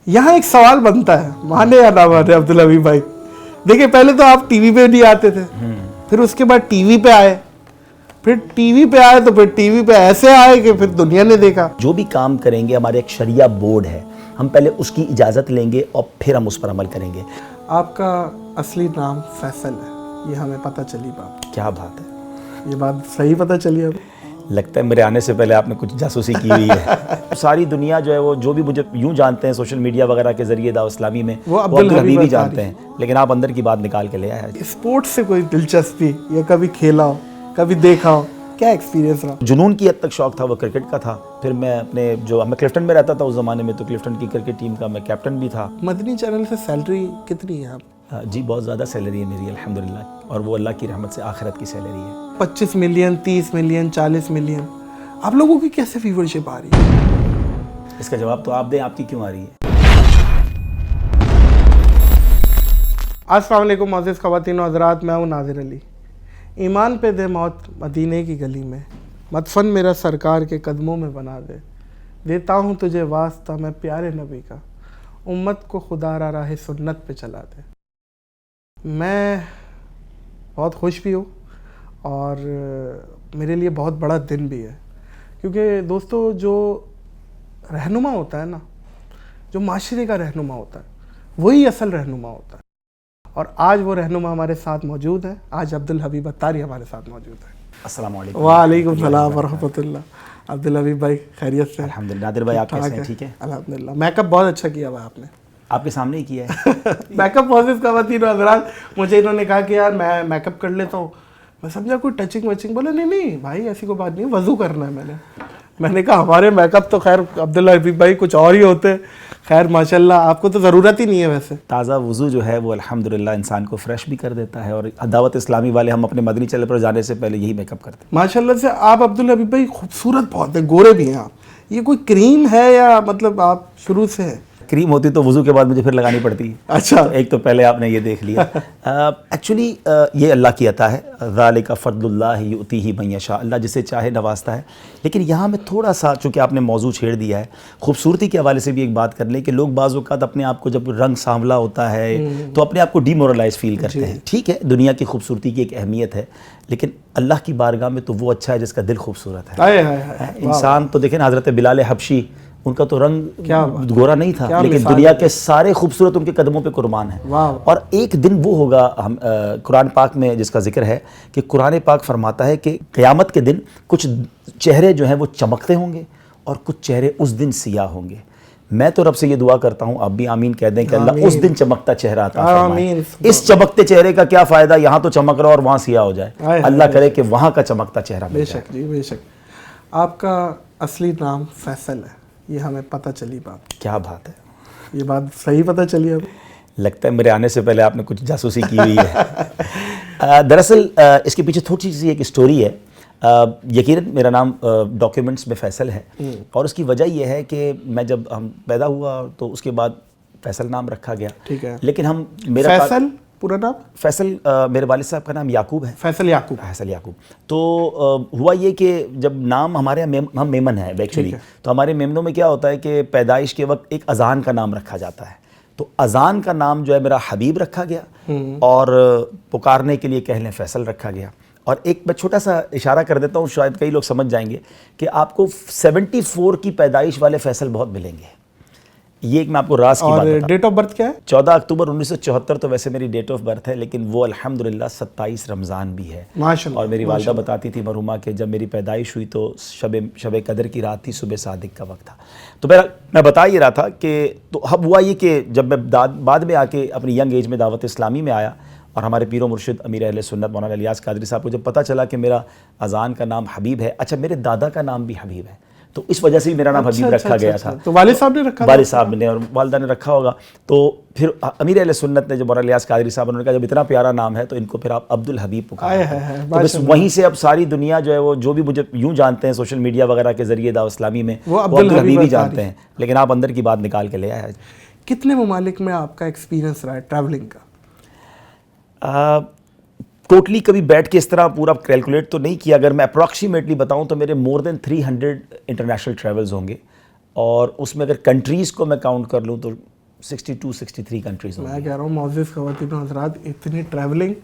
यहाँ एक सवाल बनता है, माने या ना माने अब्दुल हबीब भाई, देखिए पहले तो आप टीवी पे नहीं आते थे, फिर उसके बाद टीवी पे आए, फिर टीवी पे आए तो फिर टीवी पे ऐसे आए कि फिर दुनिया ने देखा। जो भी काम करेंगे हमारे एक शरिया बोर्ड है, हम पहले उसकी इजाज़त लेंगे और फिर हम उस पर अमल करेंगे। आपका असली नाम फैसल है, ये हमें पता चली बात। क्या बात है, ये बात सही पता चली हमें। लगता है मेरे आने से पहले आपने कुछ जासूसी की हुई है। सारी दुनिया जो है वो जो भी मुझे यूं जानते हैं सोशल मीडिया वगैरह के जरिए दावत इस्लामी में, वो अब्दुल हबीब ही जानते हैं, लेकिन आप अंदर की बात निकाल के ले आए। स्पोर्ट्स से कोई दिलचस्पी या कभी खेला हो, कभी देखा हो, क्या एक्सपीरियंस रहा? जुनून की हद तक शौक था वो क्रिकेट का था। फिर मैं मैं क्लिफ्टन में रहता था उस ज़माने में, तो क्लिफ्टन की क्रिकेट टीम का मैं कैप्टन भी था। मदनी चैनल से सैलरी कितनी है आप? जी बहुत ज़्यादा सैलरी है मेरी अल्हम्दुलिल्लाह, और वो अल्लाह की रहमत से आखिरत की सैलरी है। 25 मिलियन, 30 मिलियन, 40 मिलियन, आप लोगों की कैसे व्यूवरशिप आ रही है? इसका जवाब तो आप दें, आपकी क्यों आ रही है? अस्सलाम वालेकुम मोअज़्ज़िज़ ख़वातीन व हज़रात, मैं हूँ नाज़िर अली। ईमान पे दे मौत मदीने की गली में, मदफन मेरा सरकार के कदमों में बना दे। देता हूँ तुझे वास्ता मैं प्यारे नबी का, उम्मत को खुदा रा राह सुन्नत पे चला दे। मैं बहुत खुश भी हूँ और मेरे लिए बहुत बड़ा दिन भी है, क्योंकि दोस्तों जो रहनुमा होता है ना, जो माशरे का रहनुमा होता है, वही असल रहनुमा होता है। और आज वो रहनुमा हमारे साथ मौजूद है। आज अब्दुल हबीब अत्तारी हमारे साथ मौजूद है। अस्सलाम वालेकुम। वालेकुम सलाम व रहमतुल्लाह। अब्दुल हबीब भाई खैरियत से? अल्हम्दुलिल्लाह। नादिर भाई आप कैसे हैं? ठीक है अल्हम्दुलिल्लाह। मैकअप बहुत अच्छा किया हुआ आपने, आपके सामने ही किया है। मैकअप मोअज़्ज़िज़ ख़वातीन व हज़रात, मुझे इन्होंने कहा कि यार मैं मैकअप कर लेता हूँ, मैं समझा कोई टचिंग वचिंग, बोला नहीं भाई ऐसी कोई बात नहीं, वज़ू करना है। मैंने कहा हमारे मैकअप तो खैर अब्दुल हबीब भाई कुछ और ही होते हैं। खैर माशाल्लाह, आपको तो ज़रूरत ही नहीं है वैसे। ताज़ा वज़ू जो है वो अल्हम्दुलिल्लाह इंसान को फ्रेश भी कर देता है, और दावत इस्लामी वाले हम अपने मदनी चैनल पर जाने से पहले यही मेकअप करते हैं। माशाल्लाह से आप अब्दुल हबीब भाई खूबसूरत बहुत हैं, गोरे भी हैं आप। ये कोई क्रीम है या मतलब आप शुरू से है? क्रीम होती तो वज़ू के बाद मुझे फिर लगानी पड़ती है। अच्छा, तो एक तो पहले आपने ये देख लिया। एक्चुअली ये अल्लाह की अता है, ज़ालिका फ़ज़्लुल्लाह युअतीही मन यशा, अल्लाह जिसे चाहे नवाजता है। लेकिन यहाँ में थोड़ा सा, चूँकि आपने मौजू छेड़ दिया है, खूबसूरती के हवाले से भी एक बात कर लें कि लोग बाज़ औक़ात अपने आप को, जब रंग सांवला होता है तो अपने आप को डीमोरलाइज फील करते हैं। ठीक है, दुनिया की खूबसूरती की एक अहमियत है, लेकिन अल्लाह की बारगाह में तो वो अच्छा है जिसका दिल खूबसूरत है। इंसान तो देखें ना, हज़रत बिलाल हबशी, उनका तो रंग गोरा नहीं था, लेकिन दुनिया के सारे खूबसूरत उनके कदमों पे कुर्बान है। और एक दिन वो होगा, हम कुरान पाक में जिसका जिक्र है कि कुरान पाक फरमाता है कि क़यामत के दिन कुछ चेहरे जो हैं वो चमकते होंगे और कुछ चेहरे उस दिन सियाह होंगे। मैं तो रब से ये दुआ करता हूँ, आप भी आमीन कह दें कि अल्लाह उस दिन चमकता चेहरा अता फरमाए। इस चमकते चेहरे का क्या फ़ायदा, यहाँ तो चमक रहा और वहाँ सियाह हो जाए। अल्लाह करे कि वहाँ का चमकता चेहरा। बेशक जी बेशक। आपका असली नाम फैसल है, ये हमें पता चली बात। क्या बात है, ये बात सही पता चली हमें। लगता है मेरे आने से पहले आपने कुछ जासूसी की हुई है। दरअसल इसके पीछे थोड़ी सी एक स्टोरी है। यकीनन मेरा नाम डॉक्यूमेंट्स में फैसल है, और उसकी वजह यह है कि मैं जब हम पैदा हुआ तो उसके बाद फैसल नाम रखा गया। ठीक है, लेकिन हम मेरा फैसल पूरा नाम? फैसल, मेरे वालिद साहब का नाम याकूब है। फैसल याकूब। फैसल याकूब। तो हुआ ये कि जब नाम हमारे हम मेमन है एक्चुअली, तो हमारे मेमनों में क्या होता है कि पैदाइश के वक्त एक अजान का नाम रखा जाता है। तो अजान का नाम जो है मेरा हबीब रखा गया, और पुकारने के लिए कह लें फैसल रखा गया। और एक मैं छोटा सा इशारा कर देता हूँ, शायद कई लोग समझ जाएंगे कि आपको 74 की पैदाइश वाले फैसल बहुत मिलेंगे। ये एक मैं आपको राज की बात बताऊं। और डेट ऑफ बर्थ क्या है? 14 अक्टूबर 1974 तो वैसे मेरी डेट ऑफ बर्थ है, लेकिन वो अल्हम्दुलिल्लाह 27 रमज़ान भी है। माशाअल्लाह। और मेरी वालिदा बताती थी मरहुमा के जब मेरी पैदाइश हुई तो शब कदर की रात थी, सुबह सादिक का वक्त था। तो मैं बता ये रहा था कि तो अब हुआ ये कि जब मैं बाद में आके अपनी यंग एज में दावत इस्लामी में आया, और हमारे पीरो मुर्शिद अमीर अहले सुन्नत मौलाना इलियास कादरी साहब को जब पता चला कि मेरा अजान का नाम हबीब है, अच्छा मेरे दादा का नाम भी हबीब है, तो इस वजह से भी मेरा नाम हबीब रखा गया था। तो वालिद साहब ने रखा? वालिद साहब ने और वालिदा ने रखा होगा। तो फिर अमीर अहले सुन्नत ने, जो मौलाना इलियास कादरी साहब, उन्होंने कहा जब इतना प्यारा नाम है तो इनको फिर आप अब्दुल हबीब पुकारें। तो बस वहीं से अब सारी दुनिया जो है वो जो भी मुझे यूं जानते हैं सोशल मीडिया वगैरह के जरिए दावत इस्लामी में, वो अब्दुल हबीब ही जानते हैं। लेकिन आप अंदर की बात निकाल के ले आए। कितने ममालिक में आपका एक्सपीरियंस रहा है ट्रैवलिंग का? टोटली कभी बैठ के इस तरह पूरा कैलकुलेट तो नहीं किया। अगर मैं अप्रॉक्सीमेटली बताऊं तो मेरे मोर देन 300 इंटरनेशनल ट्रैवल्स होंगे, और उसमें अगर कंट्रीज़ को मैं काउंट कर लूं तो 62-63 कंट्रीज मैं कह रहा हूँ मोअज़्ज़िज़ ख़वातीन व हज़रात, इतनी ट्रैवलिंग,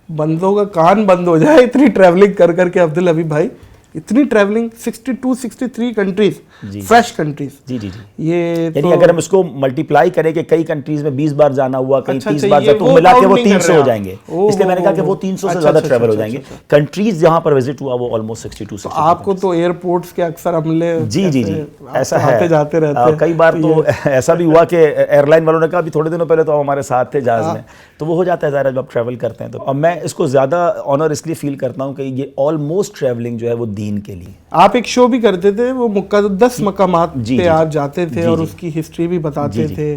बंदों का कान बंद हो जाए इतनी ट्रैवलिंग कर करके। अब्दुल हबीब भाई, इतनी ट्रैवलिंग, 62-63 कंट्रीज, फ्रेश कंट्रीज। जी जी जी। ये यानी अगर हम इसको मल्टीप्लाई करें कि कई कंट्रीज में 20 बार जाना हुआ, कहीं 30 बार ये जाना, तो वो मिला के count वो नहीं कर 300 रहे हो आप। जाएंगे। ओ, इसलिए मैंने कहा कि वो 300 से ज़्यादा ट्रैवल हो जाएंगे। कंट्रीज जहाँ पर विजिट हुआ वो ऑलमोस्ट 62 आपको तो एयरपोर्ट्स के अक्सर हमले जी जी जी ऐसा है, आते जाते रहते हैं। कई बार तो ऐसा भी हुआ कि एयरलाइन वालों ने कहा अभी थोड़े दिनों पहले तो आप हमारे साथ थे जहाज में, तो वो हो जाता है ज़ाहिर है जब आप ट्रैवल करते हैं तो। अब मैं इसको ज़्यादा ऑनर इसलिए फील करता हूँ कि ये ऑलमोस्ट ट्रैवलिंग जो है वो दीन के लिए। आप एक शो भी करते थे, वो मुक़द्दस मकामात पे आप जाते थे और उसकी हिस्ट्री भी बताते थे,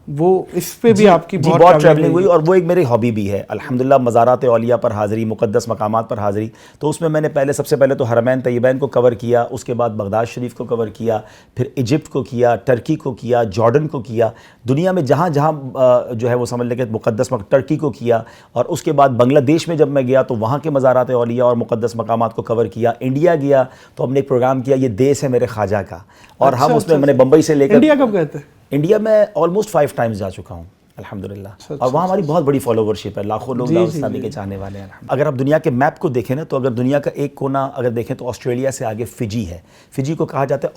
वो इस पे भी आपकी बहुत ट्रैवलिंग हुई और वो एक मेरी हॉबी भी है अल्हम्दुलिल्लाह। मज़ारात औलिया पर हाज़िरी, मुक़द्दस मकामात पर हाज़िरी, तो उसमें मैंने सबसे पहले तो हरमैन तैयबैन को कवर किया, उसके बाद बगदाद शरीफ को कवर किया, फिर इजिप्ट को किया, टर्की को किया, जॉर्डन को किया, दुनिया में जहाँ जहाँ जो है वो समझ लें कि मुक़द्दस टर्की को किया, और उसके बाद बांग्लादेश में जब मैं गया तो वहाँ के मज़ारात औलिया और मुक़द्दस मकामात को कवर किया। इंडिया गया तो हमने एक प्रोग्राम किया ये देश है मेरे ख्वाजा का, और हम उसमें मैंने बम्बई से लेकर इंडिया कब गए थे? इंडिया में ऑलमोस्ट 5 टाइम्स जा चुका हूँ अल्हम्दुलिल्लाह। और वहाँ हमारी बहुत बड़ी फॉलोवरशिप है, लाखों लोग दावत इस्लामी के चाहने वाले हैं। अगर आप दुनिया के मैप को देखें ना, तो अगर दुनिया का एक कोना अगर देखें तो ऑस्ट्रेलिया से आगे फिजी है। फिजी को कहा जाता है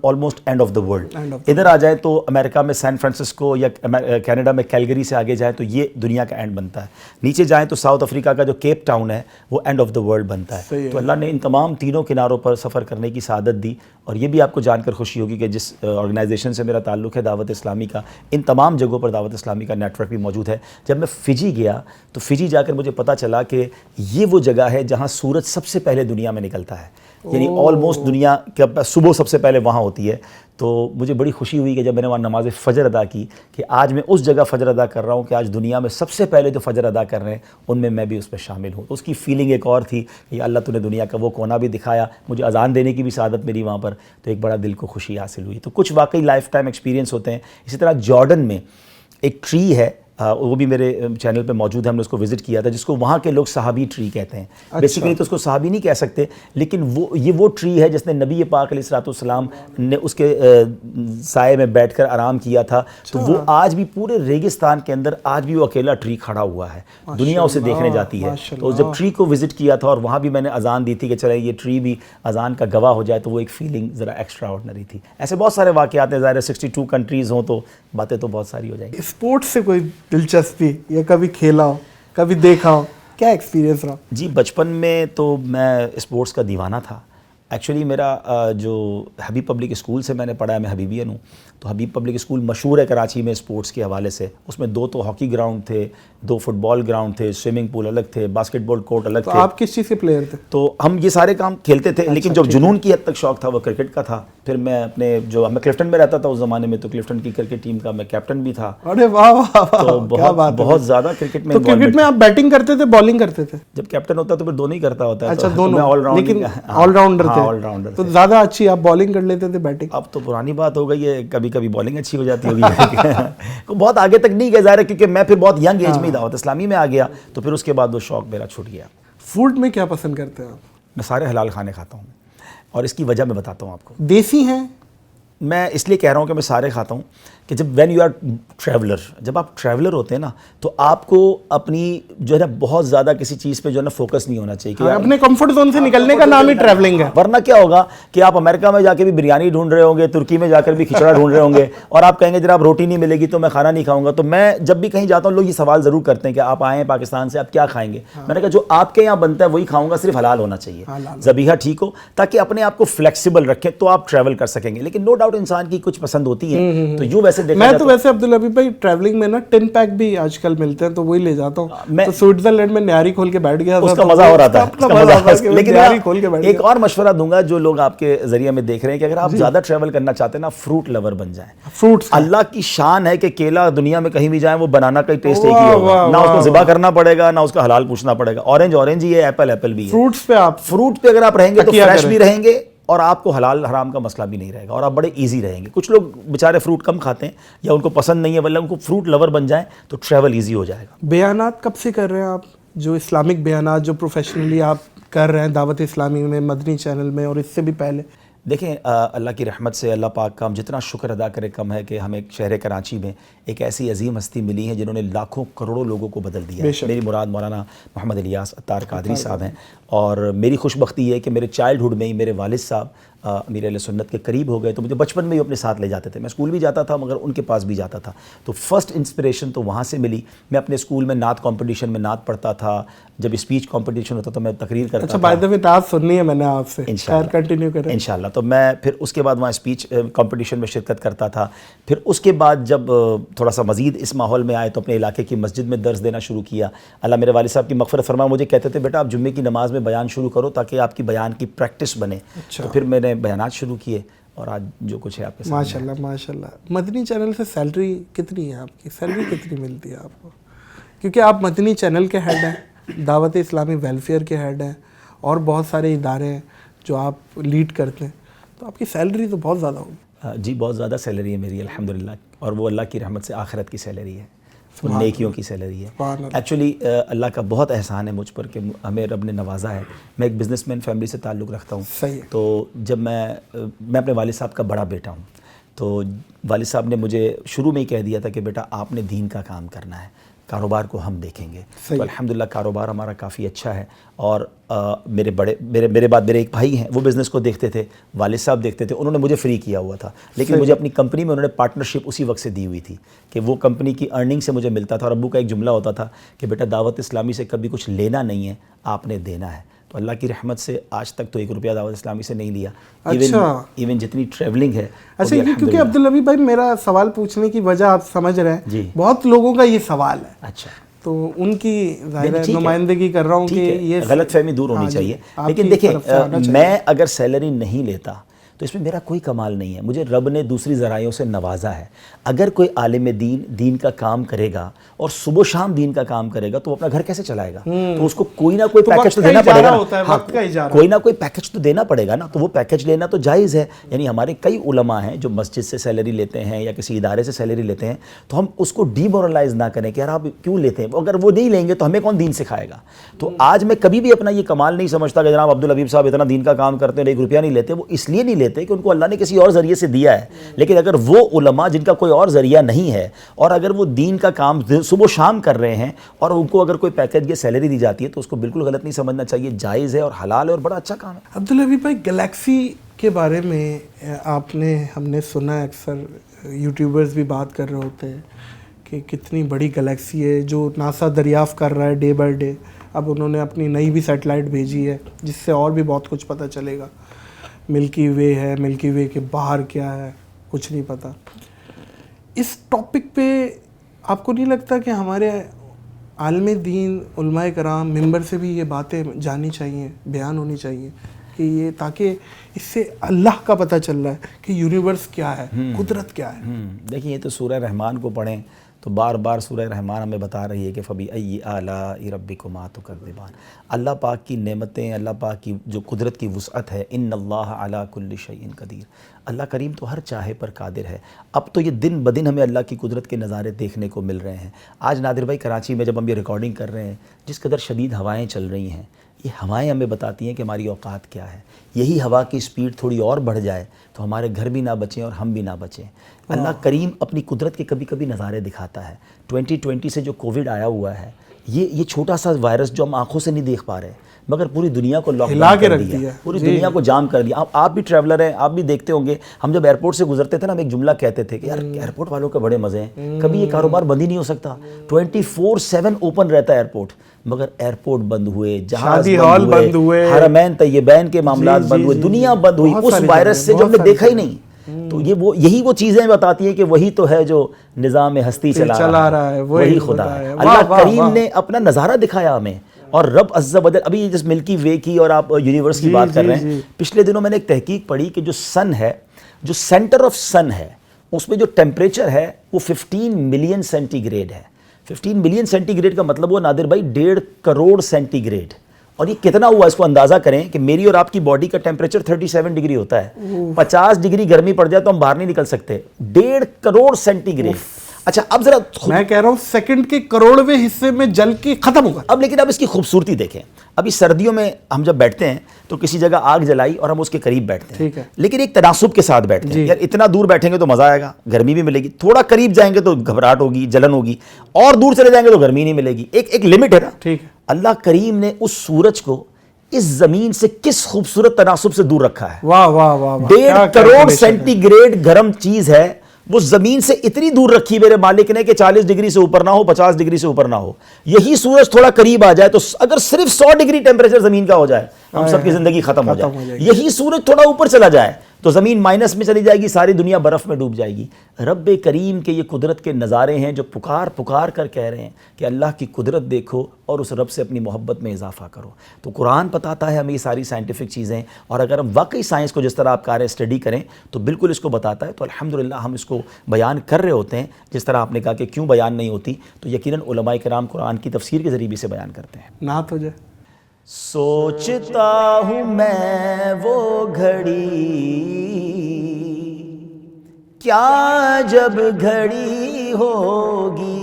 almost end of the world. इधर आ जाए तो अमेरिका में सैन फ्रांसिस्को या कनाडा में कैलगरी से आगे जाए तो ये दुनिया का एंड बनता है। नीचे जाएँ तो साउथ अफ्रीका का जो केप टाउन है वो एंड ऑफ द वर्ल्ड बनता है। तो अल्लाह ने इन तमाम तीनों किनारों पर सफ़र करने की सआदत दी। और ये भी आपको जानकर खुशी होगी कि जिस ऑर्गेनाइजेशन से मेरा ताल्लुक़ है दावत इस्लामी का, इन तमाम जगहों पर दावत इस्लामी का नेटवर्क भी मौजूद है। जब मैं फ़िजी गया तो फ़िजी जाकर मुझे पता चला कि ये वो जगह है जहाँ सूरज सबसे पहले दुनिया में निकलता है, यानी ऑलमोस्ट दुनिया का सुबह सबसे पहले वहाँ होती है। तो मुझे बड़ी खुशी हुई कि जब मैंने वहाँ नमाज़ फ़जर अदा की कि आज मैं उस जगह फ़जर अदा कर रहा हूँ कि आज दुनिया में सबसे पहले जो फ़जर अदा कर रहे हैं उनमें मैं भी उस पर शामिल हूँ। तो उसकी फ़ीलिंग एक और थी कि अल्लाह तूने दुनिया का वो कोना भी दिखाया, मुझे अज़ान देने की भी सआदत मिली वहाँ पर, तो एक बड़ा दिल को खुशी हासिल हुई। तो कुछ वाकई लाइफ टाइम एक्सपीरियंस होते हैं। इसी तरह जॉर्डन में एक ट्री है, वो भी मेरे चैनल पे मौजूद है, हमने उसको विज़िट किया था, जिसको वहाँ के लोग सहाबी ट्री कहते हैं। अच्छा। बेसिकली तो उसको सहाबी नहीं कह सकते, लेकिन वो ट्री है जिसने नबी पाक अलैहिस्सलाम ने उसके साए में बैठकर आराम किया था। तो वो आज भी पूरे रेगिस्तान के अंदर आज भी वो अकेला ट्री खड़ा हुआ है, दुनिया उसे देखने जाती है। तो जब ट्री को विज़िट किया था और वहाँ भी मैंने अज़ान दी थी कि चले ये ट्री भी अज़ान का गवाह हो जाए, तो वो एक फ़ीलिंग ज़रा एक्स्ट्रा ऑर्डनरी थी। ऐसे बहुत सारे वाक़यात हैं, ज़ाहिर है 62 कंट्रीज़ हों तो बातें तो बहुत सारी हो जाएंगी। स्पोर्ट्स से कोई दिलचस्पी या कभी खेला हो, कभी देखा हो, क्या एक्सपीरियंस रहा? जी बचपन में तो मैं स्पोर्ट्स का दीवाना था। एक्चुअली मेरा जो हबीब पब्लिक स्कूल से मैंने पढ़ा है, मैं हबीबियन हूँ, तो हबीब पब्लिक स्कूल मशहूर है कराची में स्पोर्ट्स के हवाले से। उसमें 2 तो हॉकी ग्राउंड थे, 2 फुटबॉल ग्राउंड थे, स्विमिंग पूल अलग थे, बास्केटबॉल कोर्ट अलग तो थे। आप किस चीज़ के प्लेयर थे? तो हम ये सारे काम खेलते थे। लेकिन जो जुनून की हद तक शौक़ था वो क्रिकेट का था। फिर मैं मैं क्लिफ्टन में रहता था उस ज़माने में, तो क्लिफ्टन की क्रिकेट टीम का मैं कैप्टन भी था। अरे वाह वाह वाह, तो बहुत ज़्यादा क्रिकेट में। तो क्रिकेट में आप बैटिंग करते थे, बॉलिंग करते थे? जब कैप्टन होता तो फिर दोनों ही करता होता है। अच्छा, तो दोनों। ऑलराउंड, लेकिन ऑलराउंडर थे। ऑलराउंडर तो ज़्यादा अच्छी आप बॉलिंग कर लेते थे, बैटिंग? अब तो पुरानी बात हो गई है, कभी कभी बॉलिंग अच्छी हो जाती होगी। बहुत आगे तक नहीं गया ज़ाहिर है, क्योंकि मैं फिर बहुत यंग एज में दावत इस्लामी में आ गया, तो फिर उसके बाद वो शौक़ मेरा छूट गया। फूड में क्या पसंद करते हैं आप? मैं सारे हलाल खाने खाता हूँ और इसकी वजह मैं बताता हूँ आपको। देसी हैं? मैं इसलिए कह रहा हूँ कि मैं सारे खाता हूँ कि जब व्हेन यू आर ट्रैवलर, जब आप ट्रैवलर होते हैं ना, तो आपको अपनी जो है ना बहुत ज़्यादा किसी चीज़ पे जो है ना फोकस नहीं होना चाहिए। हाँ, अपने कंफर्ट जोन से निकलने का नाम ही ट्रैवलिंग है। वरना क्या होगा कि आप अमेरिका में जाके भी बिरयानी ढूंढ रहे होंगे, तुर्की में जाकर भी खिचड़ा ढूंढ रहे होंगे, और आप कहेंगे जरा आप रोटी नहीं मिलेगी तो मैं खाना नहीं खाऊंगा। तो मैं जब भी कहीं जाता हूँ लोग ये सवाल ज़रूर करते हैं कि आप आए हैं पाकिस्तान से, आप क्या खाएंगे? मैंने कहा जो आपके यहाँ बनता है वही खाऊंगा, सिर्फ हलाल होना चाहिए, ज़बीहा ठीक हो, ताकि अपने आप को फ्लेक्सिबल रखें तो आप ट्रैवल कर सकेंगे। लेकिन नो डाउट इंसान की कुछ पसंद होती है, तो यूँ वैसे देखा मैं तो वैसे अब्दुल हबीब भाई ट्रैवलिंग में ना टिन पैक भी आजकल मिलते हैं, तो वही ले जाता हूँ। तो स्विट्जरलैंड में न्यारी खोल के बैठ गया था, उसका मजा हो रहा था, लेकिन न्यारी खोल के बैठ एक और मशवरा दूंगा जो लोग आपके जरिए में देख रहे हैं कि अगर आप ज्यादा ट्रैवल करना चाहते हैं ना, फ्रूट लवर बन जाएं। फ्रूट्स, अल्लाह की शान है कि केला दुनिया में कहीं भी जाए वो बनाना का टेस्ट एक ही होगा, ना उसको ज़िबा करना पड़ेगा, ना उसका हलाल पूछना पड़ेगा। ऑरेंज ऑरेंज ही है, एप्पल एप्पल भी है। फ्रूट्स पे आप फ्रूट पे अगर आप रहेंगे तो फ्रेश भी रहेंगे और आपको हलाल हराम का मसला भी नहीं रहेगा, और आप बड़े इजी रहेंगे। कुछ लोग बेचारे फ्रूट कम खाते हैं या उनको पसंद नहीं है, वल्ला उनको फ्रूट लवर बन जाए तो ट्रैवल इजी हो जाएगा। बयानात कब से कर रहे हैं आप, जो इस्लामिक बयानात जो प्रोफेशनली आप कर रहे हैं दावत इस्लामी में, मदनी चैनल में, और इससे भी पहले? دیکھیں اللہ کی رحمت سے اللہ پاک کا ہم جتنا شکر ادا کرے کم ہے کہ ہمیں شہر کراچی میں ایک ایسی عظیم ہستی ملی ہے جنہوں نے لاکھوں کروڑوں لوگوں کو بدل دیا ہے. میری مراد مولانا محمد الیاس عطار قادری صاحب ہیں, اور میری خوش بختی ہے کہ میرے چائلڈ ہوڈ میں ہی میرے والد صاحب امیر اہل سنت کے قریب ہو گئے, تو مجھے بچپن میں ہی اپنے ساتھ لے جاتے تھے. میں اسکول بھی جاتا تھا مگر ان کے پاس بھی جاتا تھا, تو فرسٹ انسپریشن تو وہاں سے ملی. میں اپنے اسکول میں نعت کمپٹیشن میں نعت پڑھتا تھا, جب اسپیچ کمپٹیشن ہوتا تو میں تقریر کرتا تھا. اچھا بائی دا وے نعت سننی ہے میں نے آپ سے, خیر کنٹینیو کریں. انشاءاللہ. تو میں پھر اس کے بعد وہاں اسپیچ کمپٹیشن میں شرکت کرتا تھا. پھر اس کے بعد جب تھوڑا سا مزید اس ماحول میں آئے تو اپنے علاقے کی مسجد میں درس دینا شروع کیا. اللہ میرے والد صاحب کی مغفرت فرمائے, مجھے کہتے تھے بیٹا آپ جمعے کی نماز میں بیان شروع کرو تاکہ آپ کی بیان کی پریکٹس بنے. تو پھر میں نے بیانات شروع کیے اور آج جو کچھ ہے آپ کے سامنے. ماشاءاللہ ماشاءاللہ. مدنی چینل سے سیلری کتنی ہے آپ کی, سیلری کتنی ملتی ہے آپ کو؟ کیونکہ آپ مدنی چینل کے ہیڈ ہیں, دعوت اسلامی ویلفیئر کے ہیڈ ہیں, اور بہت سارے ادارے ہیں جو آپ لیڈ کرتے ہیں, تو آپ کی سیلری تو بہت زیادہ ہوگی. جی بہت زیادہ سیلری ہے میری الحمدللہ, اور وہ اللہ کی رحمت سے آخرت کی سیلری ہے, نیکیوں کی سیلری ہے. ایکچولی اللہ کا بہت احسان ہے مجھ پر کہ ہمیں رب نے نوازا ہے. میں ایک بزنس مین فیملی سے تعلق رکھتا ہوں. تو جب میں اپنے والد صاحب کا بڑا بیٹا ہوں, تو والد صاحب نے مجھے شروع میں ہی کہہ دیا تھا کہ بیٹا آپ نے دین کا کام کرنا ہے, کاروبار کو ہم دیکھیں گے. تو الحمدللہ کاروبار ہمارا کافی اچھا ہے. اور میرے بعد میرے ایک بھائی ہیں, وہ بزنس کو دیکھتے تھے, والد صاحب دیکھتے تھے. انہوں نے مجھے فری کیا ہوا تھا, لیکن مجھے اپنی کمپنی میں انہوں نے پارٹنرشپ اسی وقت سے دی ہوئی تھی کہ وہ کمپنی کی ارننگ سے مجھے ملتا تھا. اور ابو کا ایک جملہ ہوتا تھا کہ بیٹا دعوت اسلامی سے کبھی کچھ لینا نہیں ہے, آپ نے دینا ہے. تو اللہ کی رحمت سے آج تک تو 1 روپیہ دعوت اسلامی سے نہیں لیا. ایون جتنی ٹریولنگ ہے. اچھا کیونکہ عبداللبی بھائی میرا سوال پوچھنے کی وجہ آپ سمجھ رہے ہیں, بہت لوگوں کا یہ سوال ہے. اچھا, تو ان کی ظاہر نمائندگی کر رہا ہوں کہ یہ غلط فہمی دور ہونی چاہیے. لیکن دیکھیں میں اگر سیلری نہیں لیتا تو اس میں میرا کوئی کمال نہیں ہے. مجھے رب نے دوسری ذرائعوں سے نوازا ہے. اگر کوئی عالم دین کا کام کرے گا اور صبح و شام دین کا کام کرے گا تو وہ اپنا گھر کیسے چلائے گا؟ تو اس کو کوئی نہ کوئی پیکج تو دینا پڑے گا, کوئی نہ کوئی پیکج تو دینا پڑے گا نا. تو وہ پیکج لینا تو جائز ہے. یعنی ہمارے کئی علماء ہیں جو مسجد سے سیلری لیتے ہیں یا کسی ادارے سے سیلری لیتے ہیں, تو ہم اس کو ڈی مورلائز نہ کریں کہ یار آپ کیوں لیتے ہیں. اگر وہ نہیں لیں گے تو ہمیں کون دین سکھائے گا؟ تو آج میں کبھی بھی اپنا یہ کمال نہیں سمجھتا کہ جناب عبدالحبیب صاحب اتنا دین کا کام کرتے ہیں 1 روپیہ نہیں لیتے. وہ اس لیے نہیں لیتے کہ ان کو اللہ نے کسی اور ذریعے سے دیا ہے. لیکن اگر وہ علماء جن کا کوئی اور ذریعہ نہیں ہے اور اگر وہ دین کا کام صبح و شام کر رہے ہیں اور ان کو اگر کوئی پیکج یا سیلری دی جاتی ہے تو اس کو بالکل غلط نہیں سمجھنا چاہیے. جائز ہے اور حلال ہے اور بڑا اچھا کام ہے. عبدالحبیب بھائی گلیکسی کے بارے میں ہم نے سنا ہے, اکثر یوٹیوبرز بھی بات کر رہے ہوتے ہیں کہ کتنی بڑی گلیکسی ہے جو ناسا دریافت کر رہا ہے ڈے بائی ڈے. اب انہوں نے اپنی نئی بھی سیٹلائٹ بھیجی ہے جس سے اور بھی بہت کچھ پتہ چلے گا. ملکی وے ہے, ملکی وے کے باہر کیا ہے کچھ نہیں پتہ. اس ٹاپک پہ آپ کو نہیں لگتا کہ ہمارے عالم دین علماء کرام ممبر سے بھی یہ باتیں جانی چاہیے, بیان ہونی چاہیے کہ یہ, تاکہ اس سے اللہ کا پتہ چل رہا ہے کہ یونیورس کیا ہے, قدرت کیا ہے. دیکھیں یہ تو سورہ رحمان کو پڑھیں تو بار بار سورہ رحمان ہمیں بتا رہی ہے کہ فَبِأَيِّ آلَاءِ رَبِّكُمَا تُكَذِّبَانِ. اللہ پاک کی نعمتیں, اللہ پاک کی جو قدرت کی وسعت ہے, ان اللہ علی کل شیء قدیر. اللہ کریم تو ہر چاہے پر قادر ہے. اب تو یہ دن بدن ہمیں اللہ کی قدرت کے نظارے دیکھنے کو مل رہے ہیں. آج نادر بھائی کراچی میں جب ہم یہ ریکارڈنگ کر رہے ہیں, جس قدر شدید ہوائیں چل رہی ہیں, یہ ہوائیں ہمیں بتاتی ہیں کہ ہماری اوقات کیا ہے. یہی ہوا کی سپیڈ تھوڑی اور بڑھ جائے تو ہمارے گھر بھی نہ بچیں اور ہم بھی نہ بچیں. اللہ کریم اپنی قدرت کے کبھی کبھی نظارے دکھاتا ہے. 2020 سے جو کووڈ آیا ہوا ہے, یہ چھوٹا سا وائرس جو ہم آنکھوں سے نہیں دیکھ پا رہے مگر پوری دنیا کو لاک ڈاؤن کر دیا, پوری دنیا کو جام کر دیا. آپ بھی ٹریولر ہیں, آپ بھی دیکھتے ہوں گے, ہم جب ایئرپورٹ سے گزرتے تھے نا, ہم ایک جملہ کہتے تھے کہ یار ایئرپورٹ والوں کے بڑے مزے ہیں, کبھی یہ کاروبار بند ہی نہیں ہو سکتا, 24/7 اوپن رہتا ہے ایئرپورٹ. مگر ایئرپورٹ بند ہوئے, جہاز بند ہوئے, حرمین طیبین کے معاملات بند ہوئے, دنیا بند ہوئی اس وائرس سے جو ہم نے دیکھا ہی نہیں. تو یہی وہ چیزیں بتاتی ہیں کہ وہی تو ہے جو نظام ہستی چلا رہا ہے, وہی خدا ہے. اللہ کریم نے اپنا نظارہ دکھایا ہمیں. اور رب عز و جل, ابھی جس ملکی وے کی اور آپ یونیورس کی بات کر رہے ہیں, پچھلے دنوں میں نے ایک تحقیق پڑھی کہ جو سن ہے, جو سینٹر آف سن ہے, اس میں جو ٹیمپریچر ہے وہ 15 ملین سینٹی گریڈ ہے. 15 ملین سینٹی گریڈ کا مطلب وہ نادر بھائی 1.5 کروڑ سینٹی گریڈ. اور یہ کتنا ہوا اس کو اندازہ کریں کہ میری اور آپ کی باڈی کا ٹیمپریچر 37 ڈگری ہوتا ہے. 50 ڈگری گرمی پڑ جائے تو ہم باہر نہیں نکل سکتے. 1.5 کروڑ سینٹی گریڈ. اچھا اب ذرا میں کہہ رہا ہوں سیکنڈ کے کروڑویں حصے میں جل کے ختم ہوگا. اب لیکن اب اس کی خوبصورتی دیکھیں. ابھی سردیوں میں ہم جب بیٹھتے ہیں تو کسی جگہ آگ جلائی اور ہم اس کے قریب بیٹھتے ہیں, ٹھیک ہے, لیکن ایک تناسب کے ساتھ بیٹھتے ہیں. یار اتنا دور بیٹھیں گے تو مزہ آئے گا, گرمی بھی ملے گی. تھوڑا قریب جائیں گے تو گھبراہٹ ہوگی, جلن ہوگی, اور دور چلے جائیں گے تو گرمی نہیں ملے گی. ایک لمٹ ہے نا. ٹھیک ہے. اللہ کریم نے اس سورج کو اس زمین سے کس خوبصورت تناسب سے دور رکھا ہے. واہ واہ واہ, 1.5 کروڑ سینٹی گریڈ گرم چیز ہے, وہ زمین سے اتنی دور رکھی میرے مالک نے کہ 40 ڈگری سے اوپر نہ ہو, 50 ڈگری سے اوپر نہ ہو. یہی سورج تھوڑا قریب آ جائے تو اگر صرف 100 ڈگری ٹیمپریچر زمین کا ہو جائے, ہم سب کی زندگی ختم ہو جائے. یہی سورج تھوڑا اوپر چلا جائے تو زمین مائنس میں چلی جائے گی, ساری دنیا برف میں ڈوب جائے گی. رب کریم کے یہ قدرت کے نظارے ہیں جو پکار کر کہہ رہے ہیں کہ اللہ کی قدرت دیکھو اور اس رب سے اپنی محبت میں اضافہ کرو. تو قرآن بتاتا ہے ہمیں یہ ساری سائنٹیفک چیزیں, اور اگر ہم واقعی سائنس کو جس طرح آپ کہہ رہے ہیں اسٹڈی کریں تو بالکل اس کو بتاتا ہے. تو الحمدللہ ہم اس کو بیان کر رہے ہوتے ہیں. جس طرح آپ نے کہا کہ کیوں بیان نہیں ہوتی, تو یقیناً علماء کرام قرآن کی تفسیر کے ذریعے بھی سے بیان کرتے ہیں. نعت ہو جائے. سوچتا ہوں میں وہ گھڑی کیا جب گھڑی ہوگی,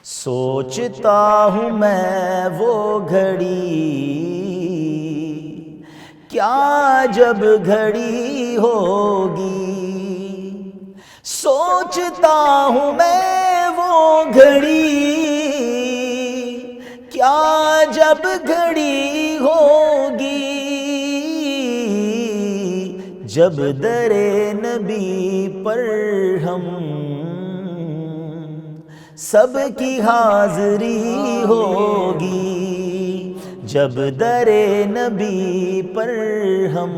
سوچتا ہوں میں وہ گھڑی کیا جب گھڑی ہوگی, سوچتا ہوں میں وہ گھڑی کیا جب گھڑی ہوگی, جب در نبی پر ہم سب کی حاضری ہوگی, جب در نبی پر ہم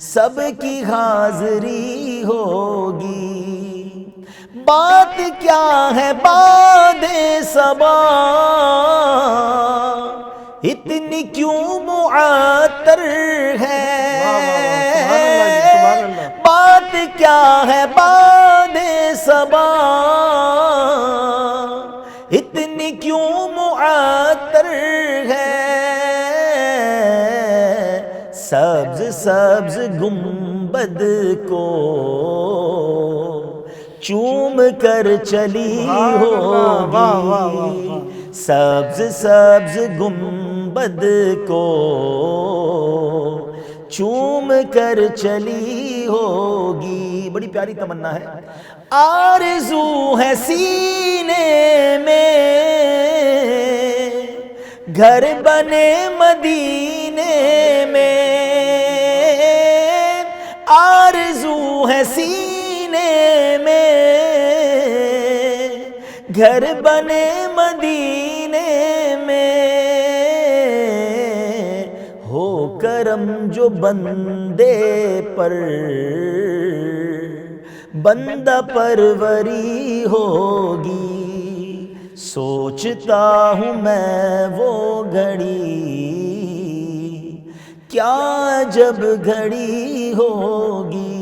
سب کی حاضری ہوگی. بات کیا ہے باد صبا اتنی کیوں معطر ہے, بات کیا ہے باد صبا اتنی کیوں معطر ہے, سبز سبز گنبد کو چوم کر چلی ہوگی, سبز سبز گنبد کو چوم کر چلی ہوگی. بڑی پیاری تمنا ہے. آرزو ہے سینے میں گھر بنے مدینے میں, آرزو ہے سینے میں گھر بنے مدینے میں, ہو کرم جو بندے پر بندہ پروری ہوگی, سوچتا ہوں میں وہ گھڑی کیا جب گھڑی ہوگی,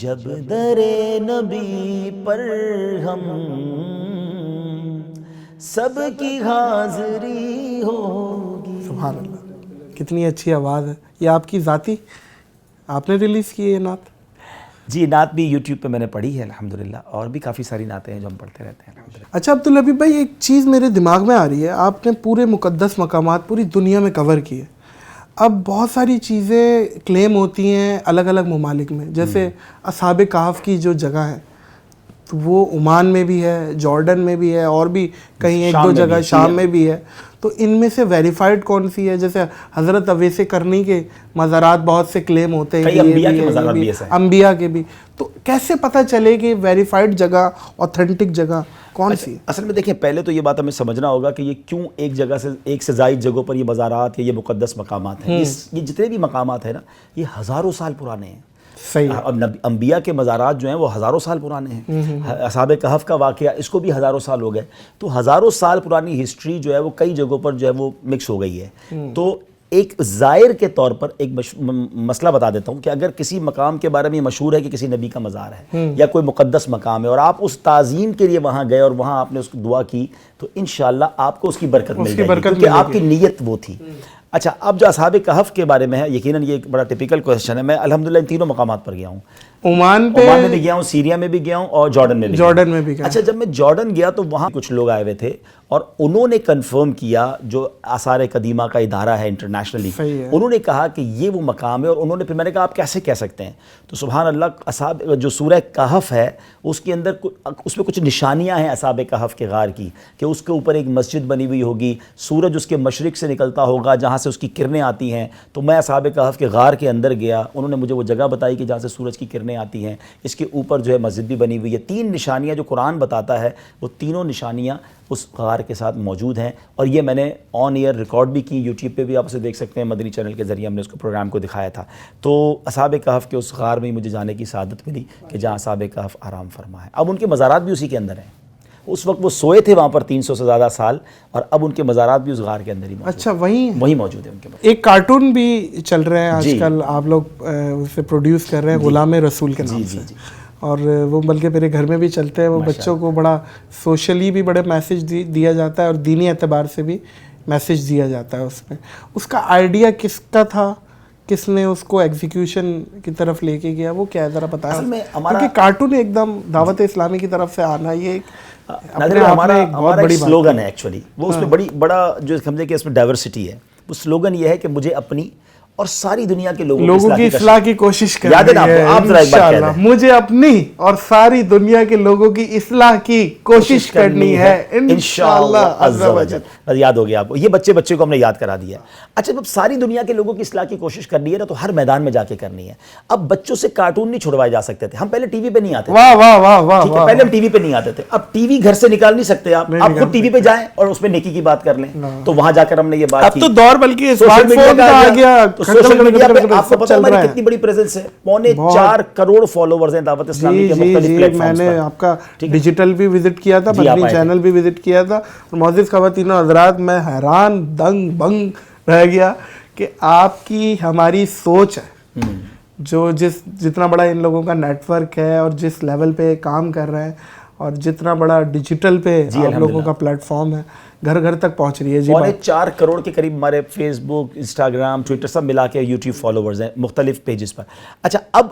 جب در نبی پر ہم سب کی حاضری ہوگی. سبحان اللہ, کتنی اچھی آواز ہے. یہ آپ کی ذاتی, آپ نے ریلیز کی ہے یہ نعت؟ جی, نعت بھی یوٹیوب پہ میں نے پڑھی ہے الحمدللہ, اور بھی کافی ساری نعتیں ہیں جو ہم پڑھتے رہتے ہیں الحمدللہ. اچھا عبدالحبیب بھائی, ایک چیز میرے دماغ میں آ رہی ہے, آپ نے پورے مقدس مقامات پوری دنیا میں کور کیے. اب بہت ساری چیزیں کلیم ہوتی ہیں الگ الگ ممالک میں, جیسے اصحاب کہف کی جو جگہ ہے تو وہ عمان میں بھی ہے, جارڈن میں بھی ہے, اور بھی کہیں ایک دو جگہ شام میں بھی ہے. تو ان میں سے ویریفائڈ کون سی ہے؟ جیسے حضرت اویس کرنی کے مزارات بہت سے کلیم ہوتے ہیں, انبیاء کے بھی, تو کیسے پتہ چلے کہ ویریفائڈ جگہ اوتھینٹک جگہ کون سی ہے؟ اصل میں دیکھیں, پہلے تو یہ بات ہمیں سمجھنا ہوگا کہ یہ کیوں ایک جگہ سے ایک سے زائد جگہوں پر یہ مزارات یا یہ مقدس مقامات ہیں. یہ جتنے بھی مقامات ہیں نا, یہ ہزاروں سال پرانے ہیں. صحیح. انبیاء کے مزارات جو ہیں وہ ہزاروں سال پرانے ہیں. اصحاب کہف کا واقعہ, اس کو بھی ہزاروں سال ہو گئے. تو ہزاروں سال پرانی ہسٹری جو ہے وہ کئی جگہوں پر جو ہے وہ مکس ہو گئی ہے. تو ایک زائر کے طور پر ایک مسئلہ بتا دیتا ہوں کہ اگر کسی مقام کے بارے میں مشہور ہے کہ کسی نبی کا مزار ہے یا کوئی مقدس مقام ہے, اور آپ اس تعظیم کے لیے وہاں گئے اور وہاں آپ نے اس کو دعا کی, تو انشاءاللہ آپ کو اس کی برکت مل جائے گی, کیونکہ آپ کی نیت وہ تھی. اچھا اب جو اصحاب کہف کے بارے میں ہے، یقیناً یہ ایک بڑا ٹپیکل کویسچن ہے. میں الحمدللہ ان تینوں مقامات پر گیا ہوں. عمان میں بھی گیا ہوں، سیریا میں بھی گیا ہوں، اور جارڈن میں بھی جارڈن میں بھی گیا. اچھا جب میں جارڈن گیا تو وہاں کچھ لوگ آئے ہوئے تھے اور انہوں نے کنفرم کیا، جو آثار قدیمہ کا ادارہ ہے انٹرنیشنلی، انہوں نے کہا کہ یہ وہ مقام ہے. اور انہوں نے پھر میں نے کہا آپ کیسے کہہ سکتے ہیں؟ تو سبحان اللہ، اصحاب جو سورہ کہف ہے اس کے اندر اس میں کچھ نشانیاں ہیں اصحاب کہف کے غار کی، کہ اس کے اوپر ایک مسجد بنی ہوئی ہوگی، سورج اس کے مشرق سے نکلتا ہوگا جہاں سے اس کی کرنیں آتی ہیں. تو میں اصحاب کہف کے غار کے اندر گیا، انہوں نے مجھے وہ جگہ بتائی کہ جہاں سے سورج کی کرنیں آتی ہیں. اس کے اوپر جو ہے مسجد بھی بنی ہوئی ہے. 3 نشانیاں جو قرآن بتاتا ہے وہ تینوں نشانیاں اس غار کے ساتھ موجود ہیں. اور یہ میں نے آن ایئر ریکارڈ بھی کی، یوٹیوب پہ بھی آپ اسے دیکھ سکتے ہیں، مدنی چینل کے ذریعے ہم نے اس کو پروگرام کو دکھایا تھا. تو اصحاب کہف کے اس غار میں مجھے جانے کی سعادت ملی کہ جہاں اصحاب کہف آرام فرما ہے. اب ان کے مزارات بھی اسی کے اندر ہیں. اس وقت وہ سوئے تھے وہاں پر 300 سے زیادہ سال، اور اب ان کے مزارات بھی اس غار کے اندر ہی موجود. اچھا وہی موجود ہے ان کے پاس. ایک کارٹون بھی چل رہے ہیں آج کل، آپ لوگ اسے پروڈیوس کر رہے ہیں، غلام رسول کے نام سے. اور وہ بلکہ میرے گھر میں بھی چلتے ہیں. وہ بچوں کو بڑا سوشلی بھی بڑے میسیج دیا جاتا ہے اور دینی اعتبار سے بھی میسیج دیا جاتا ہے اس میں. اس کا آئیڈیا کس کا تھا، کس نے اس کو ایگزیکیوشن کی طرف لے کے گیا، وہ کیا ذرا بتایا؟ کیونکہ کارٹون ایک دم دعوت اسلامی کی طرف سے آنا، یہ ہمارا ایک سلوگن ہے ایکچولی. وہ اس میں بڑا جو سمجھے کہ اس میں ڈائیورسٹی ہے. وہ سلوگن یہ ہے کہ مجھے اپنی اور ساری دنیا کے لوگوں کی اصلاح کی کوشش کرنی ہے. انشاءاللہ مجھے اپنی اور ساری دنیا کے لوگوں کی اصلاح کی کوشش کرنی ہے انشاءاللہ عز و جل. یاد ہو گیا آپ کو، یہ بچے کو ہم نے یاد کرا دیا. اچھا جب ساری دنیا کے لوگوں کی اصلاح کی کوشش کرنی ہے نا، تو ہر میدان میں جا کے کرنی ہے. اب بچوں سے کارٹون نہیں چھڑوائے جا سکتے تھے. ہم پہلے ٹی وی پہ نہیں آتے. واہ واہ واہ واہ. پہلے ہم ٹی وی پہ نہیں آتے تھے. اب ٹی وی گھر سے نکال نہیں سکتے آپ خود ٹی وی پہ جائیں اور اس پہ نیکی کی بات کر لیں. تو وہاں جا کر ہم نے یہ بات کی. اب تو دور بلکہ اسمارٹ فون کا آ گیا. سوشل میڈیا پہ آپ کو پتہ ہے ہماری کتنی بڑی پریزنس ہے، 4.25 کروڑ فالوورز ہیں دعوت اسلامی کے مختلف پلیٹ فارمز پر. میں نے آپ کا ڈیجیٹل بھی وزٹ کیا تھا، مدنی چینل بھی وزٹ کیا تھا. اور معزز خواتین و حضرات، میں حیران دنگ بنگ رہ گیا کہ آپ کی ہماری سوچ ہے، جو جتنا بڑا ان لوگوں کا نیٹ ورک ہے اور جس لیول پہ کام کر رہے ہیں، اور جتنا بڑا ڈیجیٹل پہ آپ لوگوں کا پلیٹ فارم ہے، گھر گھر تک پہنچ رہی ہے. 4.25 کروڑ کے قریب ہمارے فیس بک، انسٹاگرام، ٹویٹر سب ملا کے یوٹیوب فالوورز ہیں مختلف پیجز پر. اچھا اب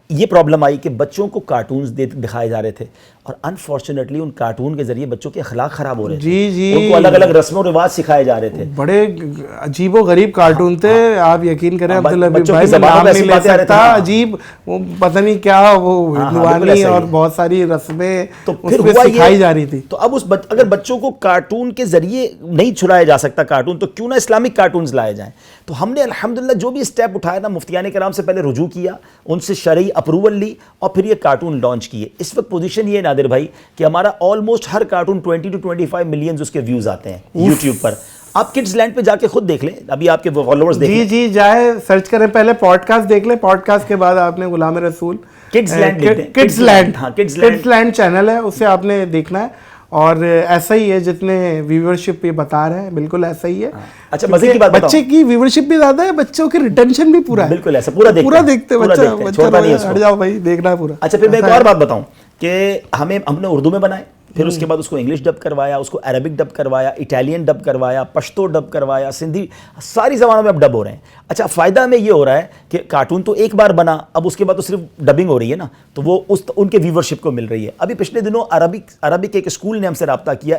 یہ پرابلم آئی کہ بچوں کو کارٹونز دکھائے جا رہے تھے، اور انفارچونیٹلی ان کارٹون کے ذریعے بچوں کے اخلاق خراب ہو رہے تھے. ان کو الگ الگ رسم و رواج سکھائے جا رہے تھے. بڑے عجیب و غریب کارٹون تھے. آپ یقین کریں عبداللہ بھائی، میں نام نہیں لے سکتا. عجیب، وہ پتہ نہیں کیا، وہ ہندوانی اور بہت ساری رسمیں تو پھر سکھائی جا رہی تھی. تو اب اگر بچوں کو کارٹون کے ذریعے نہیں چھڑایا جا سکتا کارٹون، تو کیوں نہ اسلامک کارٹونز لائے جائیں. تو ہم نے الحمدللہ جو بھی اسٹیپ اٹھایا نا، مفتیان کرام سے پہلے رجوع کیا، ان سے شرعی اپروول لی، اور پھر یہ کارٹون لانچ کیے. اس وقت پوزیشن یہ نادر بھائی کہ ہمارا آلموسٹ ہر کارٹون 20 to 25 ملین اس کے ویوز آتے ہیں یوٹیوب پر. آپ کڈز لینڈ پہ جا کے خود دیکھ لیں، ابھی آپ کے فالوورز دیکھ لیں. جی جائے سرچ کریں، پہلے پوڈ کاسٹ دیکھ لیں، پوڈ کاسٹ کے بعد آپ نے غلام رسول کڈز لینڈ چینل ہے، اسے آپ نے دیکھنا ہے. اور ایسا ہی ہے جتنے ویورشپ یہ بتا رہے ہیں، بالکل ایسا ہی ہے. اچھا مزے کی بات بتاؤں، بچے کی ویورشپ بھی زیادہ ہے، بچوں کی ریٹینشن بھی پورا ہے. بالکل ایسا پورا دیکھتے بچہ ہٹ جاؤ بھائی، دیکھنا ہے پورا. اچھا پھر میں ایک اور بات بتاؤں کہ ہم نے اردو میں بنائے، پھر اس کے بعد اس کو انگلش ڈب کروایا، اس کو عربک ڈب کروایا، اٹالین ڈب کروایا، پشتو ڈب کروایا، سندھی، ساری زبانوں میں اب ڈب ہو رہے ہیں. اچھا فائدہ ہمیں یہ ہو رہا ہے کہ کارٹون تو ایک بار بنا، اب اس کے بعد تو صرف ڈبنگ ہو رہی ہے نا، تو وہ ان کے ویورشپ کو مل رہی ہے. ابھی پچھلے دنوں عربک ایک اسکول نے ہم سے رابطہ کیا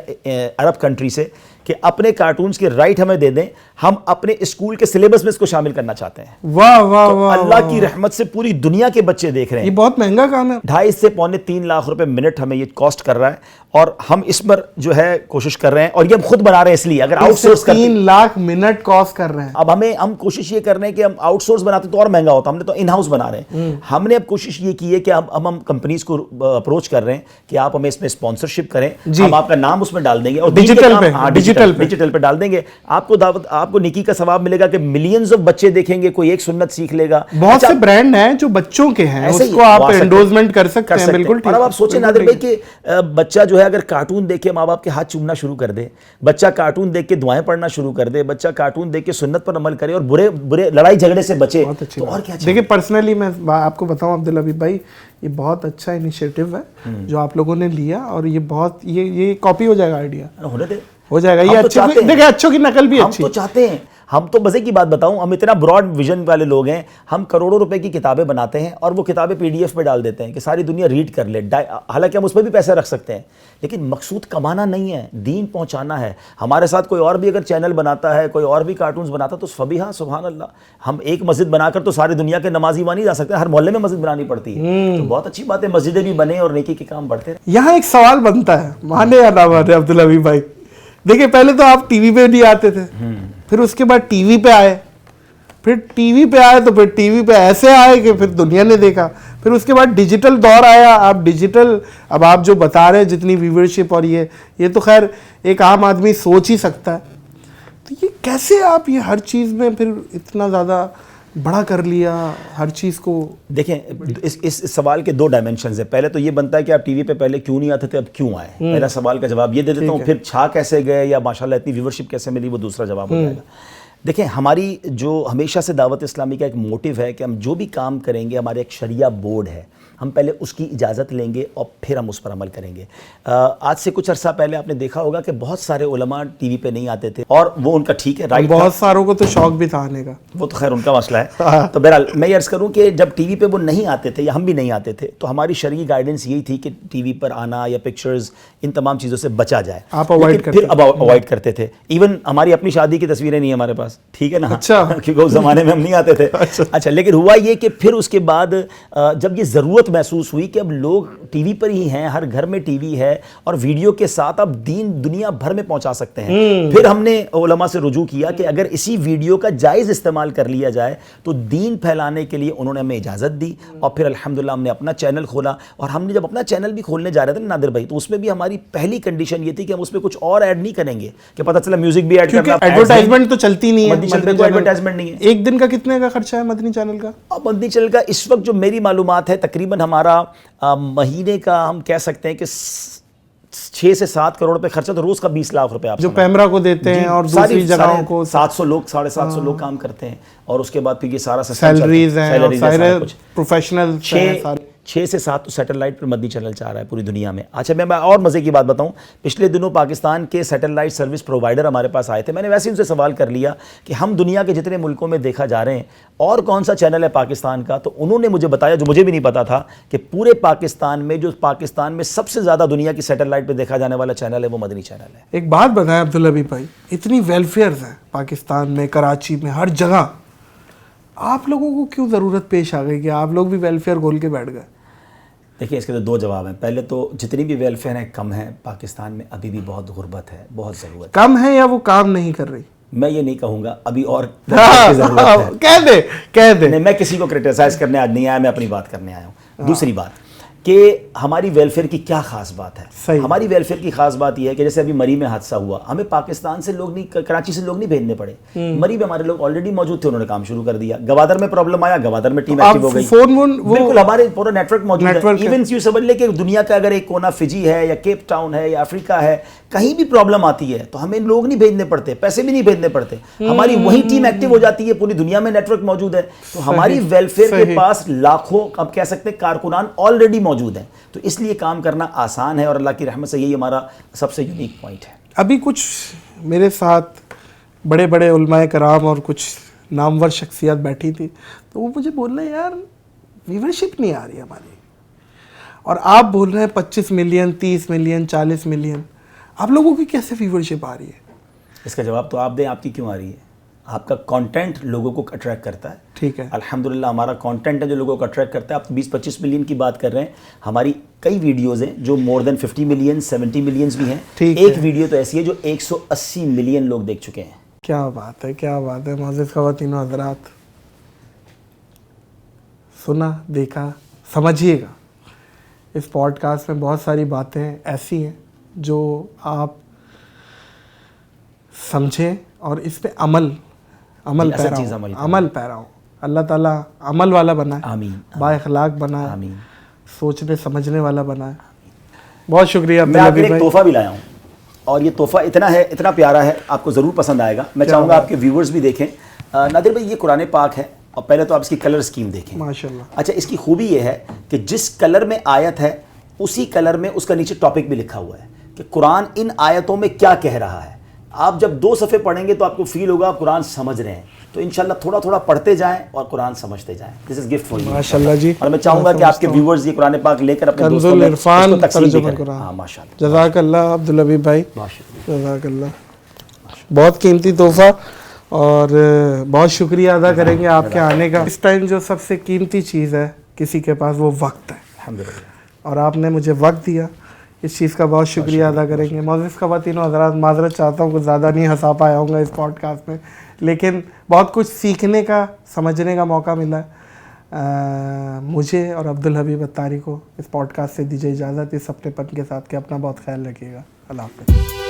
عرب کنٹری سے کہ اپنے کارٹونز کے رائٹ ہمیں دے دیں، ہم اپنے اسکول کے سلیبس میں اس کو شامل کرنا چاہتے ہیں. واہ واہ واہ. اللہ کی رحمت سے پوری دنیا کے بچے دیکھ رہے ہیں. یہ بہت مہنگا کام ہے. 2.5 سے 3 لاکھ روپے منٹ ہمیں یہ کاسٹ کر رہا ہے، اور ہم اس پر جو ہے کوشش کر رہے ہیں، اور یہ ہم خود بنا رہے ہیں. اس لیے اگر out source 3 lakh minute cost کر رہے ہیں. اب ہم کوشش یہ کر رہے ہیں کہ ہم آؤٹ سورس بناتے تو اور مہنگا ہوتا، ہم نے تو ان ہاؤس بنا رہے ہیں. ہم نے اب کوشش یہ کی ہے کہ ہم کمپنیز کو اپروچ کر رہے ہیں کہ آپ ہمیں اس میں اسپانسرشپ کریں، ہم آپ کا نام اس میں ڈال دیں گے، اور ڈیجیٹل پہ ڈال دیں گے. آپ کو نیکی کا ثواب ملے گا کہ ملینز آف بچے دیکھیں گے، کوئی ایک سنت سیکھ لے گا. بہت سے برانڈ ہیں جو بچوں کے ہیں، اس کو آپ انڈورسمنٹ کر سکتے ہیں. بالکل ٹھیک. اور اب آپ سوچیں نادر بھائی کہ بچہ جو ہے اگر کارٹون دیکھ کے ماں باپ کے ہاتھ چومنا شروع کر دے، بچہ کارٹون دیکھ کے دعائیں پڑھنا شروع کر دے، بچہ کارٹون دیکھ کے سنت پر عمل کرے اور برے لڑائی جھگڑے سے بچے، تو اور کیا. دیکھیں پرسنلی میں آپ کو بتاؤں عبداللہ بھائی، یہ بہت اچھا انیشیٹو ہے جو آپ لوگوں نے لیا، اور یہ بہت یہ کاپی ہو جائے گا آئیڈیا. ہونے دے. हो जाएगा। ये अच्छे, देखिए अच्छों की नकल भी अच्छी। हम तो चाहते हैं, हम तो मजे की बात बताऊं, हम इतना ब्रॉड विजन वाले लोग हैं, हम करोड़ों रुपए की किताबें बनाते हैं और वो किताबें PDF पे डाल देते हैं कि सारी दुनिया रीड कर ले। हालांकि हम उस पर भी पैसे रख सकते हैं, लेकिन मकसूद कमाना नहीं है, दीन पहुंचाना है। हमारे साथ कोई और भी अगर चैनल बनाता है, कोई और भी कार्टून्स बनाता है, तो फबीहा सुभान अल्लाह। हम एक मस्जिद बनाकर तो सारी दुनिया के नमाजी वहाँ नहीं जा सकते, हर मोहल्ले में मस्जिद बनानी पड़ती है। तो बहुत अच्छी बात है, मस्जिदें भी बने और नेकी के काम बढ़ते रहे। यहाँ एक सवाल बनता है, माने या ना माने अब्दुल हबीब भाई, देखिए पहले तो आप टीवी पे नहीं आते थे, फिर उसके बाद टीवी पे आए, फिर टीवी पे आए तो फिर टीवी पे ऐसे आए कि फिर दुनिया ने देखा, फिर उसके बाद डिजिटल दौर आया। आप डिजिटल, अब आप जो बता रहे हैं जितनी व्यूवरशिप और ये तो खैर एक आम आदमी सोच ही सकता है। तो ये कैसे आप ये हर चीज़ में फिर इतना ज़्यादा बड़ा कर लिया हर चीज़ को? देखें, इस सवाल के 2 डायमेंशंस है। पहले तो ये बनता है कि आप टीवी पे पहले क्यों नहीं आते थे, अब क्यों आए। पहला सवाल का जवाब ये दे देता हूँ, फिर छा कैसे गए या माशाल्लाह इतनी व्यूवरशिप कैसे मिली, वो दूसरा जवाब हो जाएगा। देखें, हमारी जो हमेशा से दावत इस्लामी का एक मोटिव है कि हम जो भी काम करेंगे, हमारे एक शरिया बोर्ड है, हम पहले उसकी इजाज़त लेंगे और फिर हम उस पर अमल करेंगे। आज से कुछ अर्सा पहले आपने देखा होगा कि बहुत सारे उलमा टीवी पे नहीं आते थे, और वो उनका ठीक है, राइट। बहुत सारों को तो शौक भी था आने का, वो तो खैर उनका मसला है। तो बहरहाल मैं ये अर्ज़ करूँ कि जब टीवी पे वो नहीं आते थे या हम भी नहीं आते थे, तो हमारी शरई गाइडेंस यही थी कि टीवी पर आना या पिक्चर्स, इन तमाम चीज़ों से बचा जाए। आप अवॉइड करते, फिर अब अवॉइड करते थे। इवन हमारी अपनी शादी की तस्वीरें नहीं है हमारे पास, ठीक है ना। अच्छा। क्योंकि उस ज़माने में हम नहीं आते थे। अच्छा, लेकिन हुआ ये कि फिर उसके बाद जब ये ज़रूरत महसूस हुई कि अब लोग टीवी पर ही हैं, हर घर में टीवी है और वीडियो के साथ अब दीन दुनिया भर में पहुंचा सकते हैं, फिर हमने उलमा से रुजू किया कि अगर इसी वीडियो का जायज़ इस्तेमाल कर लिया जाए तो दीन फैलाने के लिए उन्होंने हमें इजाज़त दी। और फिर अल्हम्दुलिल्लाह हमने अपना चैनल खोला, और हमने जब अपना चैनल भी खोलने जा रहे थे ना नादिर भाई, तो उसमें भी हमारी पहली कंडीशन ये थी कि हम उसमें कुछ और ऐड नहीं करेंगे, कि पता चला म्यूजिक भी ऐड करना, एडवर्टाइजमेंट तो चलती नहीं है, एडवर्टाइजमेंट नहीं है। एक दिन का कितने का खर्चा है मदनी चैनल का? अब मदनी चैनल का इस वक्त जो मेरी मालूमात है, तकरीबन हमारा महीने का हम कह सकते हैं कि 6 से 7 करोड़ पे खर्चा, तो रोज का 20 लाख रुपए आप जो पैमरा को देते हैं और दूसरी जगहों को 700 लोग, 750 लोग काम करते हैं, और उसके बाद फिर ये सारा सैलरीज हैं, सारे प्रोफेशनल 6 से 7 तो सैटेलाइट पर मदनी चैनल चाह रहा है पूरी दुनिया में। अच्छा, मैं और मज़े की बात बताऊं, पिछले दिनों पाकिस्तान के सैटेलाइट सर्विस प्रोवाइडर हमारे पास आए थे। मैंने वैसे ही उनसे सवाल कर लिया कि हम दुनिया के जितने मुल्कों में देखा जा रहे हैं और कौन सा चैनल है पाकिस्तान का, तो उन्होंने मुझे बताया, जो मुझे भी नहीं पता था, कि पूरे पाकिस्तान में जो पाकिस्तान में सबसे ज़्यादा दुनिया की सैटेलाइट पर देखा जाने वाला चैनल है वो मदनी चैनल है। एक बात बताएं अब्दुल हबीब भाई, इतनी वेलफेयर्स हैं पाकिस्तान में, कराची में, हर जगह, आप लोगों को क्यों ज़रूरत पेश आ गई कि आप लोग भी वेलफेयर खोल के बैठ गए? देखिए, इसके तो 2 जवाब हैं। पहले तो जितनी भी वेलफेयर हैं कम है पाकिस्तान में, अभी भी बहुत गुर्बत है, बहुत ज़रूरत कम है, या वो काम नहीं कर रही? मैं ये नहीं कहूँगा, अभी और ज़रूरत है। कह दे। नहीं, मैं किसी को क्रिटिसाइज करने आज नहीं आया, मैं अपनी बात करने आया हूँ। दूसरी बात कि हमारी वेलफेयर की क्या खास बात है। हमारी वेलफेयर की खास बात यह है कि जैसे अभी मरी में हादसा हुआ, हमें पाकिस्तान से लोग नहीं, कराची से लोग नहीं भेजने पड़े, मरी में हमारे लोग ऑलरेडी मौजूद थे, उन्होंने काम शुरू कर दिया। गवादर में प्रॉब्लम आया, गवादर में टीम एक्टिव हो गई, बिल्कुल हमारे पूरा नेटवर्क मौजूद है। इवन यूं समझ ले कि दुनिया का अगर एक कोना फिजी है या केप टाउन है या अफ्रीका है, कहीं भी प्रॉब्लम आती है तो हमें लोग नहीं भेजने पड़ते, पैसे भी नहीं भेजने पड़ते, हमारी वही टीम एक्टिव हो जाती है, पूरी दुनिया में नेटवर्क मौजूद है। तो हमारी वेलफेयर के पास लाखों, अब कह सकते हैं, कारकुनान ऑलरेडी मौजूद हैं, तो इसलिए काम करना आसान है, और अल्लाह की रहमत से यही हमारा सबसे यूनिक पॉइंट है। अभी कुछ मेरे साथ बड़े बड़े उलमाए कराम और कुछ नामवर शख्सियत बैठी थी, तो वो मुझे बोल रहे हैं, यार व्यूवरशिप नहीं आ रही हमारी, और आप बोल रहे हैं 25 मिलियन, 30 मिलियन, 40 मिलियन, आप लोगों की कैसे व्यूवरशिप आ रही है? इसका जवाब तो आप दें, आपकी क्यों आ रही है? आपका कंटेंट लोगों को अट्रैक्ट करता है। ठीक है, अल्हम्दुलिल्लाह हमारा कंटेंट है जो लोगों को अट्रैक्ट करता है। आप 20-25 मिलियन की बात कर रहे हैं, हमारी कई वीडियोस हैं जो मोर देन 50 मिलियन, 70 मिलियंस भी हैं। एक वीडियो तो ऐसी है जो 180 मिलियन लोग देख चुके हैं। क्या बात है, क्या बात है। मोअज़्ज़िज़ ख़वातीन व हज़रात, सुना, देखा, समझिएगा, इस पॉडकास्ट में बहुत सारी बातें ऐसी हैं जो आप समझें और इस पे अमल पैरा हो। अल्लाह ताला अमल वाला बनाए, आमीन, बाइखलाक बनाए, आमीन, सोचने समझने वाला बनाए। बहुत शुक्रिया। मैं आपके लिए एक तोहफा भी लाया हूँ, और ये तोहफा इतना है, इतना प्यारा है, आपको ज़रूर पसंद आएगा। मैं चाहूँगा आपके व्यूवर्स भी देखें। नादिर भाई, ये कुरान पाक है, और पहले तो आप इसकी कलर स्कीम देखें माशाल्लाह। अच्छा, इसकी खूबी ये है कि जिस कलर में आयत है उसी कलर में उसका नीचे टॉपिक भी लिखा हुआ है कि कुरान इन आयतों में क्या कह रहा है। آپ جب 2 صفحے پڑھیں گے تو آپ کو فیل ہوگا آپ قرآن سمجھ رہے ہیں. تو انشاءاللہ تھوڑا تھوڑا پڑھتے جائیں اور قرآن سمجھتے جائیں. دس از گفٹ فار یو ماشاءاللہ جی. اور میں چاہوں گا کہ آپ کے ویورز یہ قرآن پاک لے کر اپنے کنز دوستوں میں اس العرفان کو تقسیم بھی ترجمہ کریں. قرآن. ہاں ماشاءاللہ. جزاک اللہ عبدالحبیب بھائی, ماشاءاللہ. جزاک اللہ, بہت قیمتی تحفہ, اور بہت شکریہ ادا کریں گے آپ کے آنے کا. اس ٹائم جو سب سے قیمتی چیز ہے کسی کے پاس وہ وقت ہے, الحمدللہ. اور آپ نے مجھے وقت دیا, اس چیز کا بہت شکریہ ادا کریں گے. معزز خواتین و حضرات, معذرت چاہتا ہوں کہ زیادہ نہیں ہنسا پایا ہوں گا اس پوڈ کاسٹ میں, لیکن بہت کچھ سیکھنے کا, سمجھنے کا موقع ملا. مجھے اور عبدالحبیب اتاری کو اس پوڈ کاسٹ سے دیجیے اجازت, اس اپنے پن کے ساتھ, کہ اپنا بہت خیال رکھیے گا. اللہ حافظ.